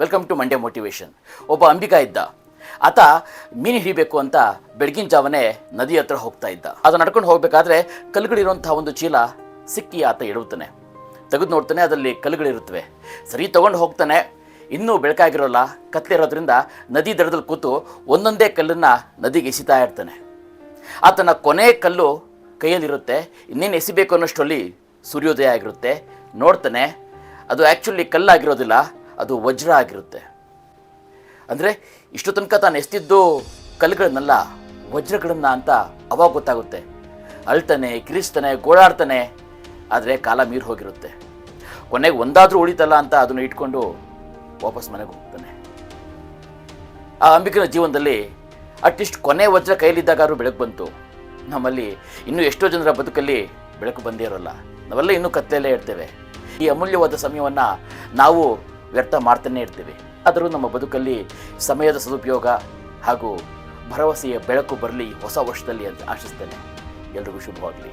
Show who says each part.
Speaker 1: Welcome to Mandya motivation. ಒಬ್ಬ ಅಂಬಿಗ ಇದ್ದ. ಆತ ಮೀನು ಹಿಡಿಬೇಕು ಅಂತ ಬೆಳಗಿನ ಜಾವನೇ ನದಿ ಹತ್ರ ಹೋಗ್ತಾ ಇದ್ದ. ಅದು ನಡ್ಕೊಂಡು ಹೋಗಬೇಕಾದ್ರೆ ಕಲ್ಲುಗಳಿರುವಂತಹ ಒಂದು ಚೀಲ ಸಿಕ್ಕಿ ಆತ ಇಡುತ್ತಾನೆ. ತೆಗೆದು ನೋಡ್ತಾನೆ, ಅದರಲ್ಲಿ ಕಲ್ಲುಗಳಿರುತ್ತವೆ. ಸರಿ ತಗೊಂಡು ಹೋಗ್ತಾನೆ. ಇನ್ನೂ ಬೆಳಕಾಗಿರೋಲ್ಲ, ಕತ್ಲೆ ಇರೋದ್ರಿಂದ ನದಿ ದಡದಲ್ಲಿ ಕೂತು ಒಂದೊಂದೇ ಕಲ್ಲನ್ನು ನದಿಗೆ ಎಸಿತಾ ಇರ್ತಾನೆ. ಆತನ ಕೊನೆ ಕಲ್ಲು ಕೈಯಲ್ಲಿರುತ್ತೆ. ಇನ್ನೇನು ಎಸಿಬೇಕು ಅನ್ನೋಷ್ಟರಲ್ಲಿ ಸೂರ್ಯೋದಯ ಆಗಿರುತ್ತೆ. ನೋಡ್ತಾನೆ, ಅದು ಆ್ಯಕ್ಚುಲಿ ಕಲ್ಲಾಗಿರೋದಿಲ್ಲ, ಅದು ವಜ್ರ ಆಗಿರುತ್ತೆ. ಅಂದರೆ ಇಷ್ಟು ತನಕ ತಾನು ಎಸ್ತಿದ್ದು ಕಲ್ಲುಗಳನ್ನೆಲ್ಲ, ವಜ್ರಗಳನ್ನು ಅಂತ ಅವಾಗ ಗೊತ್ತಾಗುತ್ತೆ. ಅಳ್ತಾನೆ, ಕಿರಿಸ್ತಾನೆ, ಗೋಳಾಡ್ತಾನೆ. ಆದರೆ ಕಾಲ ಮೀರಿ ಹೋಗಿರುತ್ತೆ. ಕೊನೆಗೆ ಒಂದಾದರೂ ಉಳಿತಲ್ಲ ಅಂತ ಅದನ್ನು ಇಟ್ಕೊಂಡು ವಾಪಸ್ ಮನೆಗೆ ಹೋಗ್ತಾನೆ. ಆ ಅಂಬಿಕನ ಜೀವನದಲ್ಲಿ ಅಟ್ಲೀಸ್ಟ್ ಕೊನೆ ವಜ್ರ ಕೈಲಿದ್ದಾಗಾದ್ರೂ ಬೆಳಕು ಬಂತು. ನಮ್ಮಲ್ಲಿ ಇನ್ನೂ ಎಷ್ಟೋ ಜನರ ಬದುಕಲ್ಲಿ ಬೆಳಕು ಬಂದೇ ಇರೋಲ್ಲ. ನಾವೆಲ್ಲ ಇನ್ನೂ ಕತ್ತಲಲ್ಲೇ ಇರ್ತೇವೆ. ಈ ಅಮೂಲ್ಯವಾದ ಸಮಯವನ್ನು ನಾವು ವ್ಯರ್ಥ ಮಾಡ್ತಾನೆ ಇರ್ತೀವಿ. ಆದರೂ ನಮ್ಮ ಬದುಕಲ್ಲಿ ಸಮಯದ ಸದುಪಯೋಗ ಹಾಗೂ ಭರವಸೆಯ ಬೆಳಕು ಬರಲಿ ಹೊಸ ವರ್ಷದಲ್ಲಿ ಅಂತ ಆಶಿಸ್ತೇನೆ. ಎಲ್ರಿಗೂ ಶುಭವಾಗಲಿ.